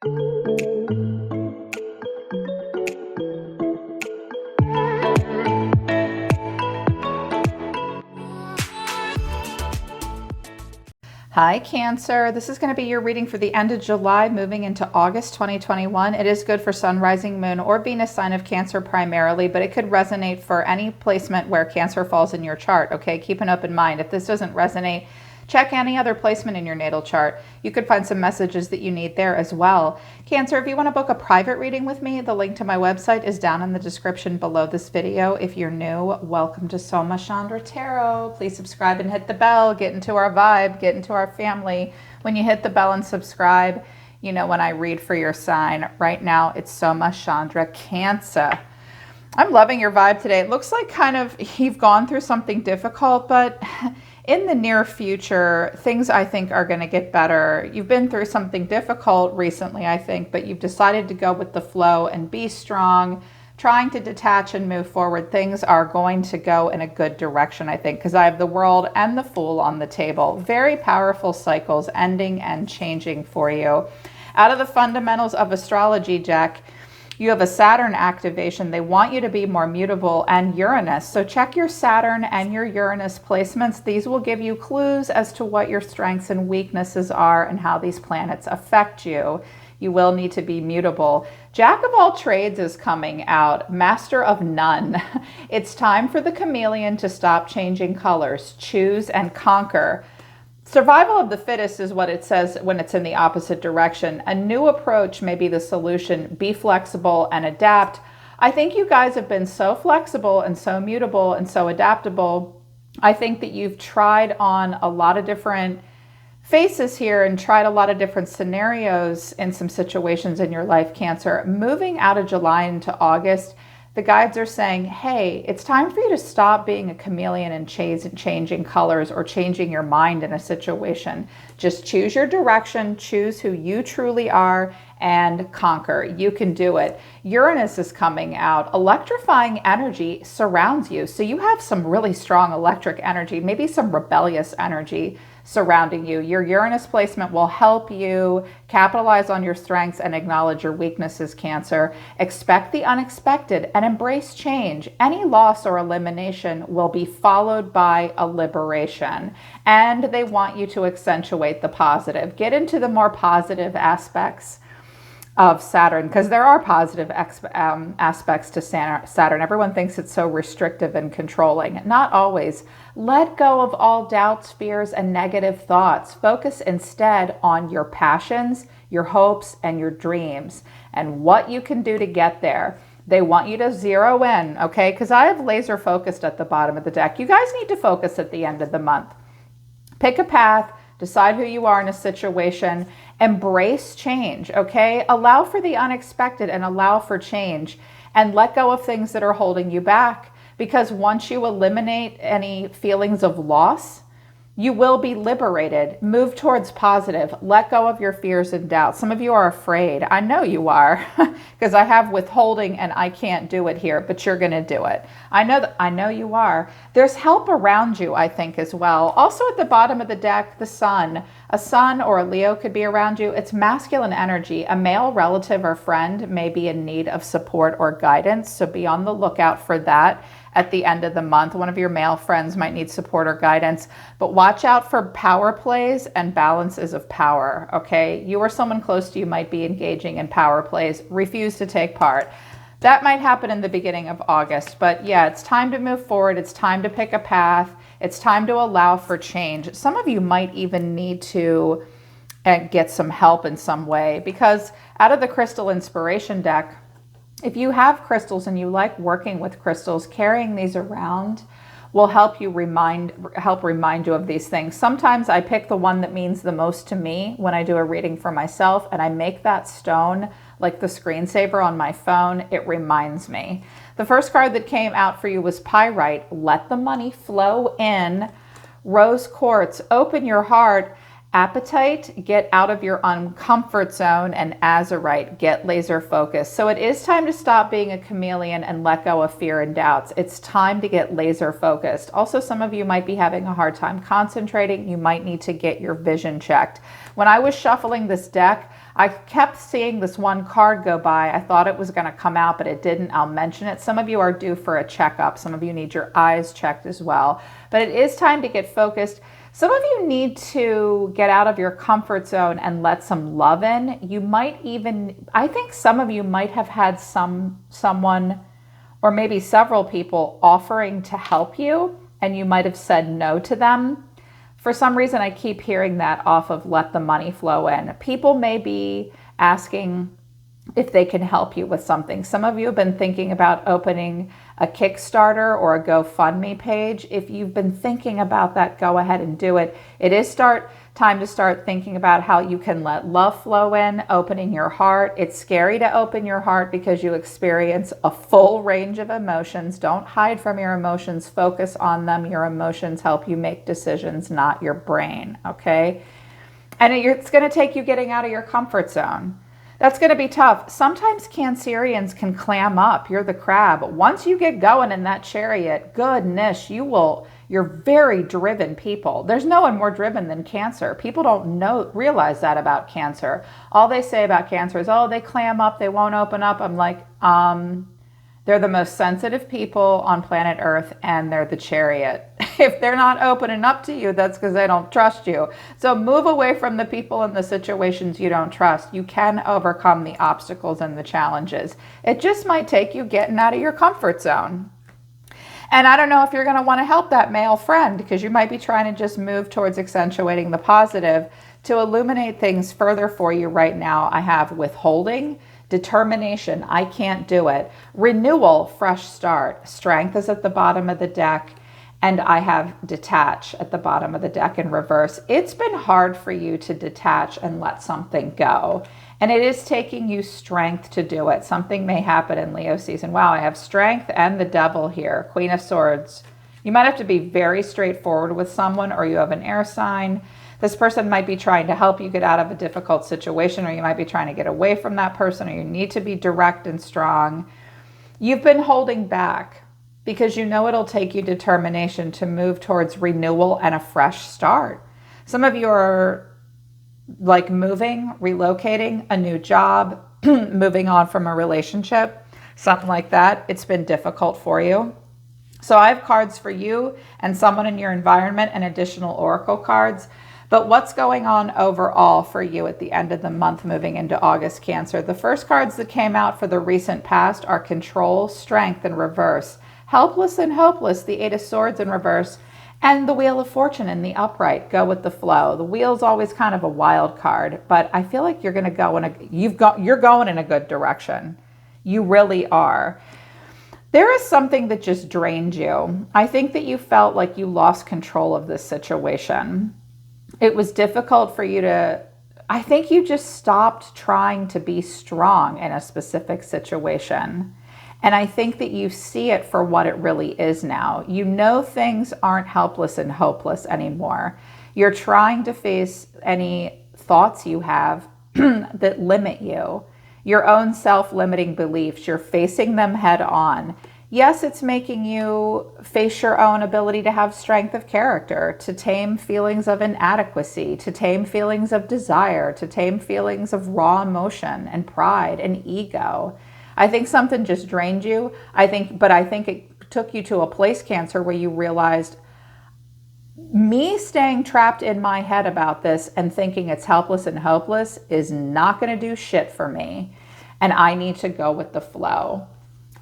Hi, Cancer. This is going to be your reading for the end of July, moving into August 2021. It is good for Sun, Rising, Moon, or Venus sign of Cancer primarily, but it could resonate for any placement where Cancer falls in your chart, okay? Keep an open mind. If this doesn't resonate, check any other placement in your natal chart. You could find some messages that you need there as well. Cancer, if you want to book a private reading with me, the link to my website is down in the description below this video. If you're new, welcome to Soma Chandra Tarot. Please subscribe and hit the bell. Get into our vibe. Get into our family. When you hit the bell and subscribe, you know when I read for your sign. Right now, it's Soma Chandra Cancer. I'm loving your vibe today. It looks like kind of you've gone through something difficult, but in the near future, things I think are going to get better. You've been through something difficult recently, I think, but you've decided to go with the flow and be strong, trying to detach and move forward. Things are going to go in a good direction, I think, because I have the World and the Fool on the table. Very powerful cycles ending and changing for you. Out of the fundamentals of astrology, Jack, you have a Saturn activation. They want you to be more mutable, and Uranus. So check your Saturn and your Uranus placements. These will give you clues as to what your strengths and weaknesses are and how these planets affect you. You will need to be mutable. Jack of all trades is coming out. Master of none. It's time for the chameleon to stop changing colors. Choose and conquer. Survival of the fittest is what it says when it's in the opposite direction. A new approach may be the solution. Be flexible and adapt. I think you guys have been so flexible and so mutable and so adaptable. I think that you've tried on a lot of different faces here and tried a lot of different scenarios in some situations in your life, Cancer. Moving out of July into August, the guides are saying, hey, it's time for you to stop being a chameleon and changing colors or changing your mind in a situation. Just choose your direction, choose who you truly are, and conquer. You can do it. Uranus is coming out. Electrifying energy surrounds you. So you have some really strong electric energy, maybe some rebellious energy surrounding you. Your Uranus placement will help you capitalize on your strengths and acknowledge your weaknesses, Cancer. Expect the unexpected and embrace change. Any loss or elimination will be followed by a liberation. And they want you to accentuate the positive. Get into the more positive aspects of Saturn, because there are positive aspects to Saturn. Everyone thinks it's so restrictive and controlling. Not always. Let go of all doubts, fears, and negative thoughts. Focus instead on your passions, your hopes, and your dreams, and what you can do to get there. They want you to zero in, okay? Because I have laser focused at the bottom of the deck. You guys need to focus at the end of the month. Pick a path. Decide who you are in a situation. Embrace change, okay? Allow for the unexpected and allow for change. And let go of things that are holding you back. Because once you eliminate any feelings of loss, you will be liberated. Move towards positive. Let go of your fears and doubts. Some of you are afraid. I know you are, because I have withholding and I can't do it here, but you're going to do it. I know you are. There's help around you, I think, as well. Also at the bottom of the deck, the sun. A sun or a Leo could be around you. It's masculine energy. A male relative or friend may be in need of support or guidance, so be on the lookout for that. At the end of the month, one of your male friends might need support or guidance, but watch out for power plays and balances of power, okay? You or someone close to you might be engaging in power plays. Refuse to take part. That might happen in the beginning of August, but yeah, it's time to move forward. It's time to pick a path. It's time to allow for change. Some of you might even need to get some help in some way, because out of the Crystal Inspiration deck, if you have crystals and you like working with crystals, carrying these around will help remind you of these things. Sometimes I pick the one that means the most to me when I do a reading for myself, and I make that stone like the screensaver on my phone. It reminds me. The first card that came out for you was Pyrite. Let the money flow in. Rose Quartz. Open your heart. Apatite, get out of your uncomfort zone, and Azurite, get laser focused. So it is time to stop being a chameleon and let go of fear and doubts. It's time to get laser focused. Also, some of you might be having a hard time concentrating. You might need to get your vision checked. When I was shuffling this deck, I kept seeing this one card go by. I thought it was going to come out, but it didn't. I'll mention it. Some of you are due for a checkup. Some of you need your eyes checked as well. But it is time to get focused. Some of you need to get out of your comfort zone and let some love in. You might even, I think some of you might have had someone or maybe several people offering to help you, and you might have said no to them. For some reason, I keep hearing that off of let the money flow in. People may be asking if they can help you with something. Some of you have been thinking about opening a Kickstarter or a GoFundMe page. If you've been thinking about that, go ahead and do it. It is time to start thinking about how you can let love flow in, opening your heart. It's scary to open your heart because you experience a full range of emotions. Don't hide from your emotions. Focus on them. Your emotions help you make decisions, not your brain, okay? And it's going to take you getting out of your comfort zone. That's going to be tough. Sometimes Cancerians can clam up. You're the crab. Once you get going in that chariot, goodness, you're very driven people. There's no one more driven than Cancer. People don't realize that about Cancer. All they say about Cancer is, oh, they clam up, they won't open up. I'm like, they're the most sensitive people on planet Earth, and they're the chariot. If they're not opening up to you, that's because they don't trust you. So move away from the people and the situations you don't trust. You can overcome the obstacles and the challenges. It just might take you getting out of your comfort zone. And I don't know if you're going to want to help that male friend, because you might be trying to just move towards accentuating the positive. To illuminate things further for you right now, I have withholding, determination, I can't do it, renewal, fresh start, strength is at the bottom of the deck, and I have detach at the bottom of the deck in reverse. It's been hard for you to detach and let something go. And it is taking you strength to do it. Something may happen in Leo season. Wow, I have strength and the devil here. Queen of Swords. You might have to be very straightforward with someone, or you have an air sign. This person might be trying to help you get out of a difficult situation, or you might be trying to get away from that person, or you need to be direct and strong. You've been holding back because you know it'll take you determination to move towards renewal and a fresh start. Some of you are like moving, relocating, a new job, moving on from a relationship, something like that. It's been difficult for you. So I have cards for you and someone in your environment and additional oracle cards. But what's going on overall for you at the end of the month moving into August, Cancer? The first cards that came out for the recent past are control, strength in reverse, helpless and hopeless, the Eight of Swords in reverse, and the Wheel of Fortune in the upright. Go with the flow. The wheel's always kind of a wild card, but I feel like you're going to go you're going in a good direction. You really are. There is something that just drained you. I think that you felt like you lost control of this situation. It was difficult for you I think you just stopped trying to be strong in a specific situation. And I think that you see it for what it really is now. You know things aren't helpless and hopeless anymore. You're trying to face any thoughts you have that limit you, your own self-limiting beliefs. You're facing them head on. Yes, it's making you face your own ability to have strength of character, to tame feelings of inadequacy, to tame feelings of desire, to tame feelings of raw emotion and pride and ego. I think something just drained you. I think it took you to a place, Cancer, where you realized me staying trapped in my head about this and thinking it's helpless and hopeless is not going to do shit for me. And I need to go with the flow.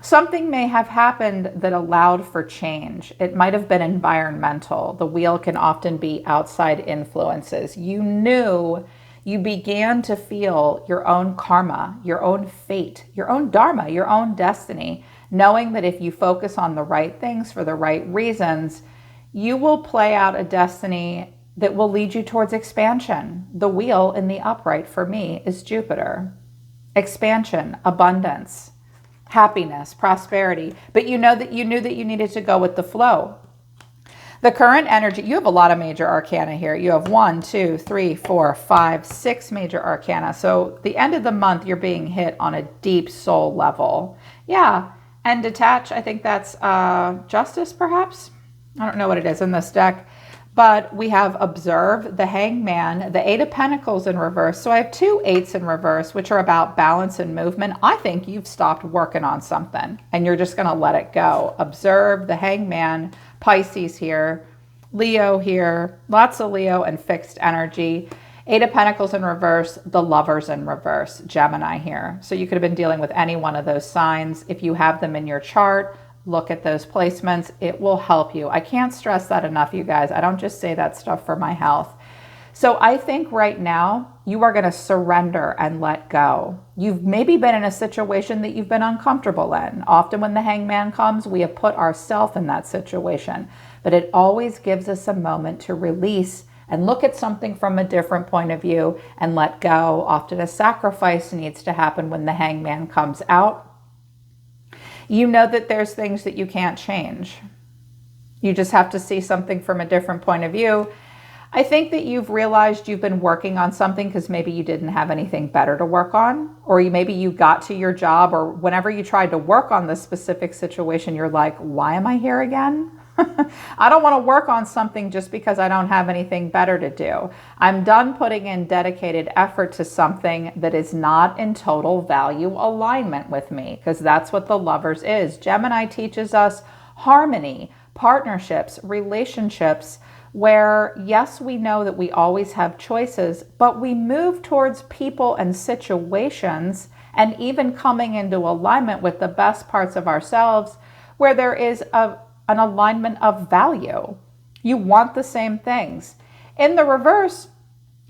Something may have happened that allowed for change. It might have been environmental. The wheel can often be outside influences. You began to feel your own karma, your own fate, your own dharma, your own destiny, knowing that if you focus on the right things for the right reasons, you will play out a destiny that will lead you towards expansion. The wheel in the upright for me is Jupiter. Expansion, abundance, happiness, prosperity. But you knew that you needed to go with the flow. The current energy, you have a lot of major arcana here. You have 1, 2, 3, 4, 5, 6 major arcana. So the end of the month, you're being hit on a deep soul level. Yeah, and detach, I think that's justice, perhaps? I don't know what it is in this deck. But we have observe, the hangman, the 8 of pentacles in reverse. So I have 2 8s in reverse, which are about balance and movement. I think you've stopped working on something and you're just going to let it go. Observe, the hangman, Pisces here, Leo here, lots of Leo and fixed energy. 8 of pentacles in reverse, the lovers in reverse, Gemini here. So you could have been dealing with any one of those signs. If you have them in your chart, look at those placements. It will help you. I can't stress that enough, you guys. I don't just say that stuff for my health. So I think right now you are going to surrender and let go. You've maybe been in a situation that you've been uncomfortable in. Often when the hangman comes, we have put ourselves in that situation. But it always gives us a moment to release and look at something from a different point of view and let go. Often a sacrifice needs to happen when the hangman comes out. You know that there's things that you can't change. You just have to see something from a different point of view. I think that you've realized you've been working on something because maybe you didn't have anything better to work on, or maybe you got to your job, or whenever you tried to work on this specific situation, you're like, why am I here again? I don't want to work on something just because I don't have anything better to do. I'm done putting in dedicated effort to something that is not in total value alignment with me, because that's what the lovers is. Gemini teaches us harmony, partnerships, relationships, where yes, we know that we always have choices, but we move towards people and situations and even coming into alignment with the best parts of ourselves where there is an alignment of value. You want the same things. In the reverse,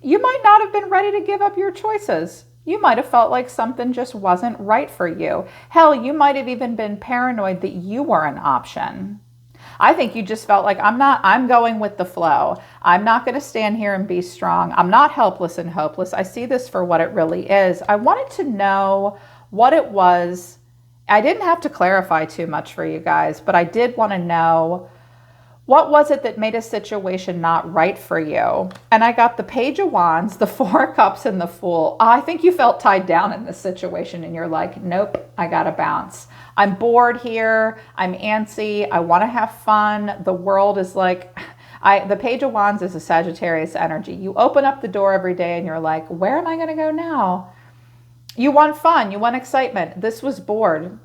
you might not have been ready to give up your choices. You might have felt like something just wasn't right for you. Hell, you might have even been paranoid that you were an option. I think you just felt like, I'm going with the flow. I'm not going to stand here and be strong. I'm not helpless and hopeless. I see this for what it really is. I wanted to know what it was. I didn't have to clarify too much for you guys, but I did want to know, what was it that made a situation not right for you? And I got the Page of Wands, the 4 of Cups, and the Fool. I think you felt tied down in this situation and you're like, nope, I got to bounce. I'm bored here. I'm antsy. I want to have fun. The world is like, the Page of Wands is a Sagittarius energy. You open up the door every day and you're like, where am I going to go now? You want fun. You want excitement. This was bored.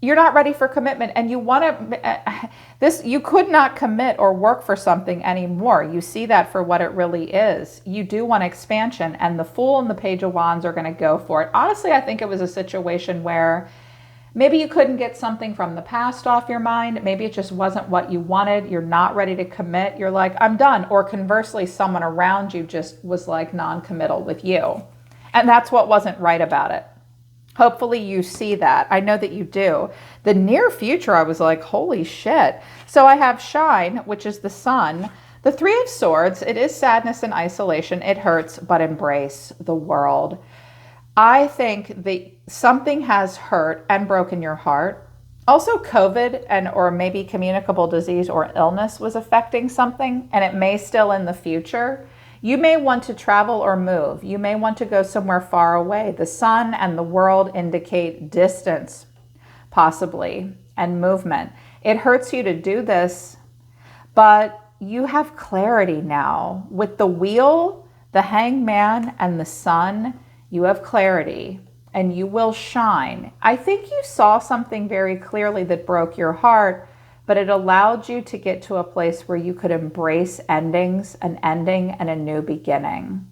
You're not ready for commitment, and you want to, you could not commit or work for something anymore. You see that for what it really is. You do want expansion, and the Fool and the Page of Wands are going to go for it. Honestly, I think it was a situation where maybe you couldn't get something from the past off your mind. Maybe it just wasn't what you wanted. You're not ready to commit. You're like, I'm done. Or conversely, someone around you just was like non-committal with you. And that's what wasn't right about it. Hopefully you see that. I know that you do. The near future, I was like, holy shit. So I have Shine, which is the Sun. The 3 of Swords, it is sadness and isolation. It hurts, but embrace the world. I think that something has hurt and broken your heart. Also COVID or maybe communicable disease or illness was affecting something, and it may still in the future. You may want to travel or move. You may want to go somewhere far away. The Sun and the world indicate distance, possibly, and movement. It hurts you to do this, but you have clarity now. With the Wheel, the Hangman, and the Sun, you have clarity, and you will shine. I think you saw something very clearly that broke your heart, but it allowed you to get to a place where you could embrace endings, an ending and a new beginning.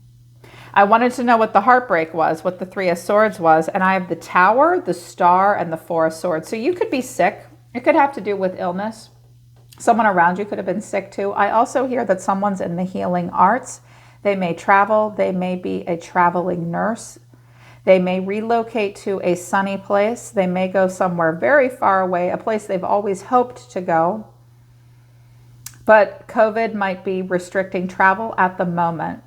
I wanted to know what the heartbreak was, what the 3 of Swords was, and I have the Tower, the Star, and the 4 of Swords. So you could be sick. It could have to do with illness. Someone around you could have been sick too. I also hear that someone's in the healing arts. They may travel. They may be a traveling nurse. They may relocate to a sunny place. They may go somewhere very far away, a place they've always hoped to go. But COVID might be restricting travel at the moment.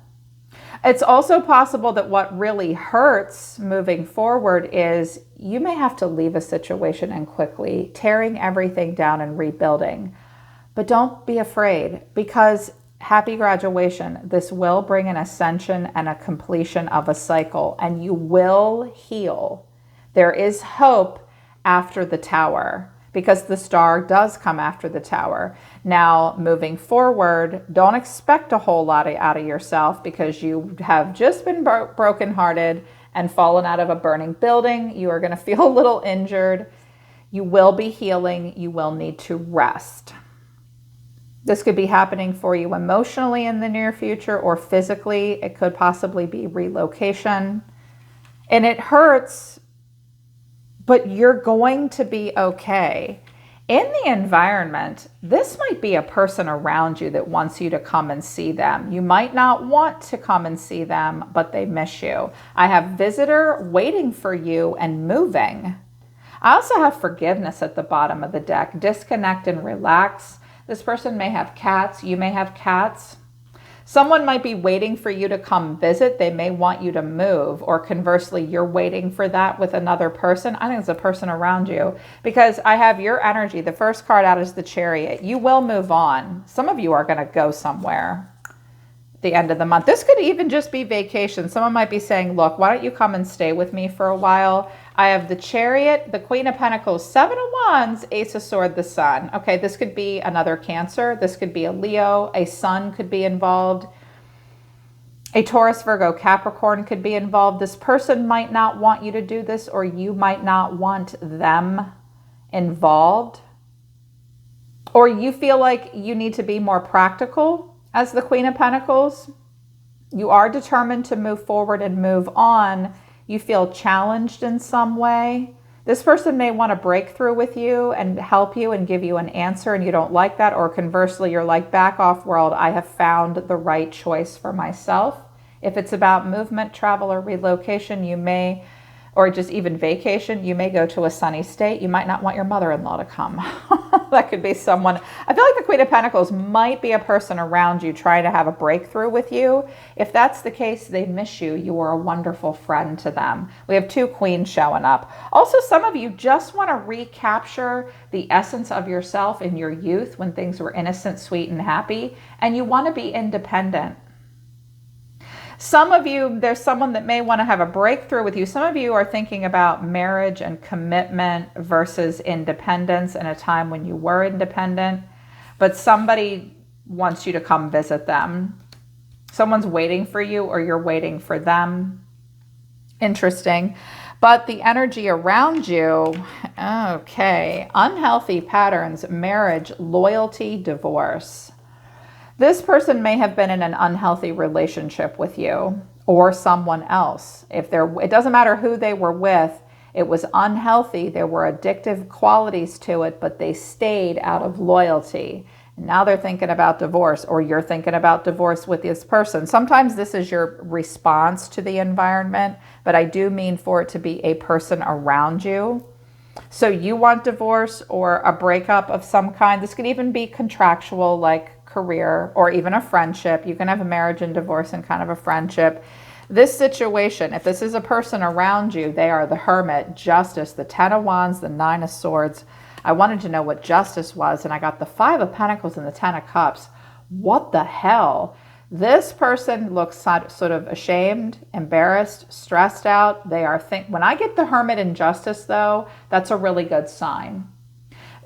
It's also possible that what really hurts moving forward is you may have to leave a situation and quickly, tearing everything down and rebuilding. But don't be afraid, because happy graduation. This will bring an ascension and a completion of a cycle, and you will heal. There is hope after the Tower. because the star does come after the Tower. Now, moving forward, don't expect a whole lot out of yourself because you have just been brokenhearted and fallen out of a burning building. You are going to feel a little injured. You will be healing. You will need to rest. This could be happening for you emotionally in the near future or physically. It could possibly be relocation. And it hurts, but you're going to be okay. In the environment, this might be a person around you that wants you to come and see them. You might not want to come and see them, but they miss you. I have visitor waiting for you and moving. I also have forgiveness at the bottom of the deck. Disconnect and relax. This person may have cats. You may have cats. Someone might be waiting for you to come visit. They may want you to move, or conversely, you're waiting for that with another person. I think it's a person around you because I have your energy. The first card out is the Chariot. You will move on. Some of you are going to go somewhere at the end of the month. This could even just be vacation. Someone might be saying, look, why don't you come and stay with me for a while? I have the Chariot, the Queen of Pentacles, 7 of Wands, Ace of Swords, the Sun. Okay, this could be another Cancer. This could be a Leo. A Sun could be involved. A Taurus, Virgo, Capricorn could be involved. This person might not want you to do this, or you might not want them involved. Or you feel like you need to be more practical as the Queen of Pentacles. You are determined to move forward and move on. You feel challenged in some way. This person may want to break through with you and help you and give you an answer, and you don't like that. Or conversely, you're like, back off, world. I have found the right choice for myself. If it's about movement, travel, or relocation, you may, or just even vacation, you may go to a sunny state. You might not want your mother-in-law to come. That could be someone. I feel like the Queen of Pentacles might be a person around you trying to have a breakthrough with you. If that's the case, they miss you. You are a wonderful friend to them. We have 2 queens showing up. Also, some of you just want to recapture the essence of yourself in your youth when things were innocent, sweet, and happy, and you want to be independent. Some of you, there's someone that may want to have a breakthrough with you. Some of you are thinking about marriage and commitment versus independence in a time when you were independent, but somebody wants you to come visit them. Someone's waiting for you, or you're waiting for them. Interesting. But the energy around you, okay, unhealthy patterns, marriage, loyalty, divorce. This person may have been in an unhealthy relationship with you or someone else. It doesn't matter who they were with, it was unhealthy. There were addictive qualities to it, but they stayed out of loyalty. And now they're thinking about divorce, or you're thinking about divorce with this person. Sometimes this is your response to the environment, but I do mean for it to be a person around you. So you want divorce or a breakup of some kind. This could even be contractual, like career, or even a friendship. You can have a marriage and divorce and kind of a friendship. This situation, if this is a person around you, they are the Hermit, Justice, the 10 of Wands, the 9 of Swords. I wanted to know what Justice was, and I got the 5 of Pentacles and the 10 of Cups. What the hell? This person looks sort of ashamed, embarrassed, stressed out. They are when I get the Hermit and Justice, though, that's a really good sign.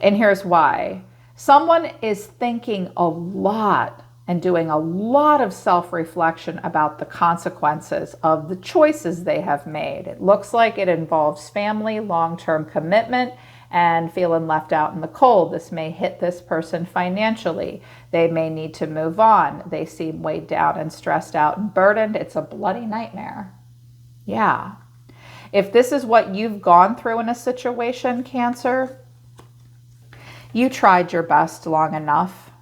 And here's why. Someone is thinking a lot and doing a lot of self-reflection about the consequences of the choices they have made. It looks like it involves family, long-term commitment, and feeling left out in the cold. This may hit this person financially. They may need to move on. They seem weighed down and stressed out and burdened. It's a bloody nightmare. Yeah. If this is what you've gone through in a situation, Cancer, you tried your best long enough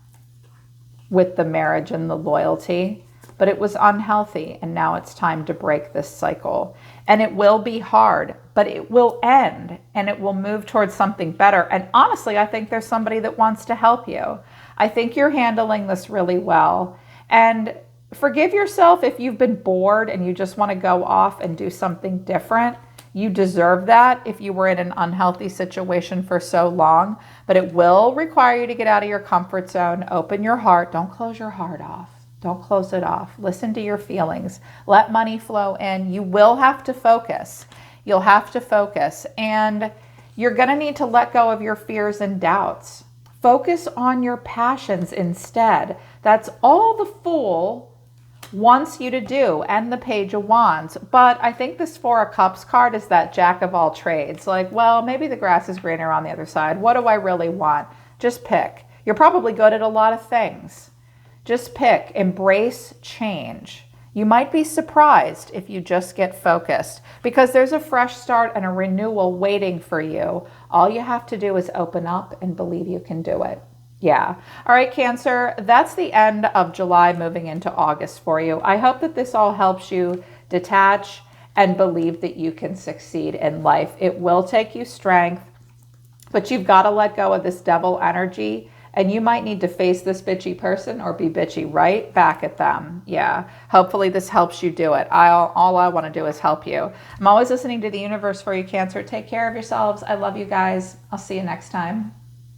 with the marriage and the loyalty, but it was unhealthy, and now it's time to break this cycle. And it will be hard, but it will end, and it will move towards something better. And honestly, I think there's somebody that wants to help you. I think you're handling this really well. And forgive yourself if you've been bored and you just want to go off and do something different. You deserve that if you were in an unhealthy situation for so long, but it will require you to get out of your comfort zone, open your heart. Don't close your heart off. Don't close it off. Listen to your feelings. Let money flow in. You will have to focus. You'll have to focus. And You're going to need to let go of your fears and doubts. Focus on your passions instead. That's all the Fool wants you to do, and the Page of Wands. But I think this Four of Cups card is that jack of all trades. Like, well, maybe the grass is greener on the other side. What do I really want? Just pick. You're probably good at a lot of things. Just pick. Embrace change. You might be surprised if you just get focused, because there's a fresh start and a renewal waiting for you. All you have to do is open up and believe you can do it. Yeah. All right, Cancer, that's the end of July moving into August for you. I hope that this all helps you detach and believe that you can succeed in life. It will take you strength, but you've got to let go of this devil energy, and you might need to face this bitchy person or be bitchy right back at them. Yeah. Hopefully this helps you do it. All I want to do is help you. I'm always listening to the universe for you, Cancer. Take care of yourselves. I love you guys. I'll see you next time.